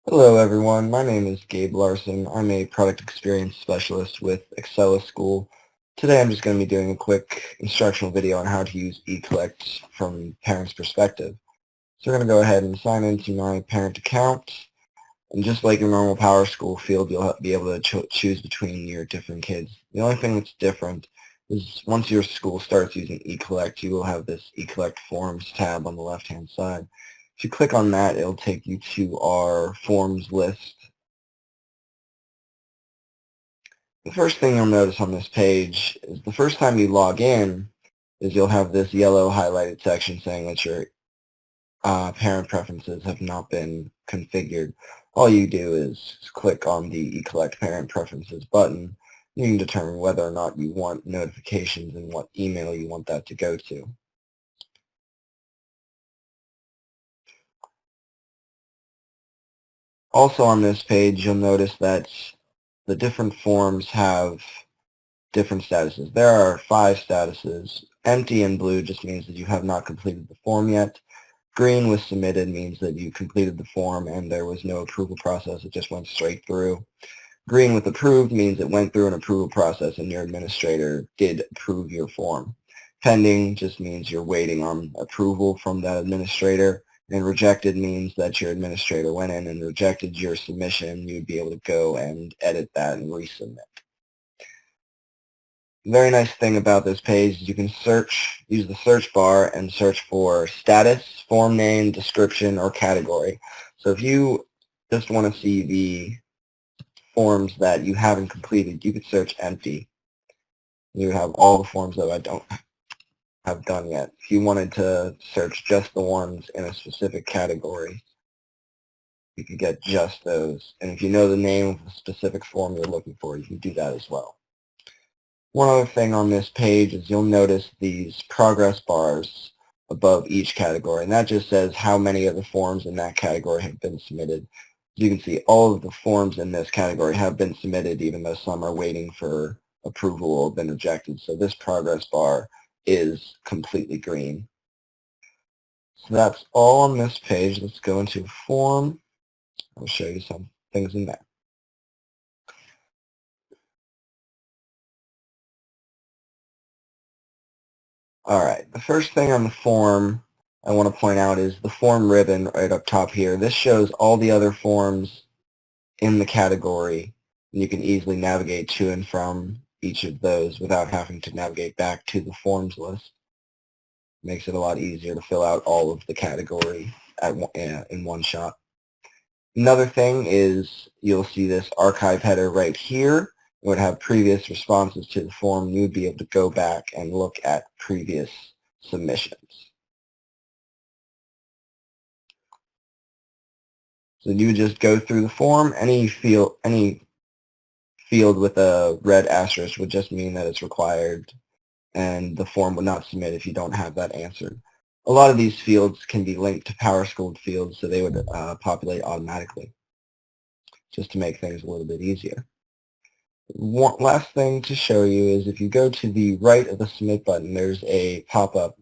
Hello everyone, my name is Gabe Larson. I'm a product experience specialist with Excella School. Today I'm just going to be doing a quick instructional video on how to use eCollect from parents' perspective. So we're going to go ahead and sign into my parent account, and just like your normal PowerSchool field, you'll be able to choose between your different kids. The only thing that's different is once your school starts using eCollect, you will have this eCollect Forms tab on the left-hand side. If you click on that, it'll take you to our forms list. The first thing you'll notice on this page is the first time you log in is you'll have this yellow highlighted section saying that your parent preferences have not been configured. All you do is click on the eCollect Parent Preferences button. You can determine whether or not you want notifications and what email you want that to go to. Also on this page, you'll notice that the different forms have different statuses. There are 5 statuses. Empty in blue just means that you have not completed the form yet. Green with submitted means that you completed the form and there was no approval process. It just went straight through. Green with approved means it went through an approval process and your administrator did approve your form. Pending just means you're waiting on approval from that administrator. And rejected means that your administrator went in and rejected your submission. You'd be able to go and edit that and resubmit. Very nice thing about this page is you can use the search bar and search for status, form name, description, or category. So if you just want to see the forms that you haven't completed, you could search empty. You have all the forms that I don't have done yet. If you wanted to search just the ones in a specific category, you could get just those. And if you know the name of the specific form you're looking for, you can do that as well. One other thing on this page is you'll notice these progress bars above each category, and that just says how many of the forms in that category have been submitted. As you can see, all of the forms in this category have been submitted, even though some are waiting for approval or have been rejected. So this progress bar is completely green. So that's all on this page. Let's go into form. I'll show you some things in there. All right, the first thing on the form I want to point out is the form ribbon right up top here. This shows all the other forms in the category, and you can easily navigate to and from each of those without having to navigate back to the forms list. Makes it a lot easier to fill out all of the category in one shot. Another thing is you'll see this archive header right here. It would have previous responses to the form. You would be able to go back and look at previous submissions. So you would just go through the form. Any field with a red asterisk would just mean that it's required, and the form would not submit if you don't have that answered. A lot of these fields can be linked to PowerSchool fields, so they would populate automatically, just to make things a little bit easier. One last thing to show you is if you go to the right of the submit button, there's a pop-up.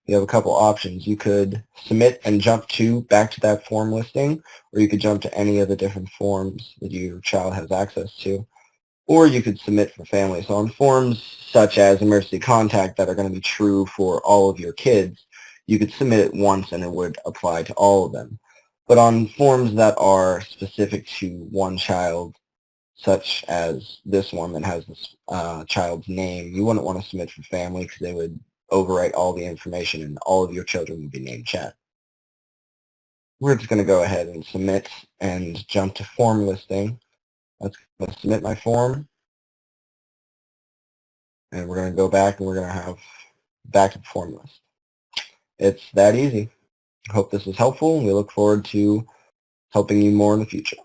You have a couple options. You could submit and jump back to that form listing, or you could jump to any of the different forms that your child has access to, or you could submit for family. So on forms such as emergency contact that are going to be true for all of your kids, you could submit it once and it would apply to all of them. But on forms that are specific to one child, such as this one that has this child's name, you wouldn't want to submit for family because they would overwrite all the information and all of your children would be named Chad. We're just going to go ahead and submit and jump to form listing. Let's submit my form. And we're going to go back and we're going to have back to the form list. It's that easy. I hope this was helpful and we look forward to helping you more in the future.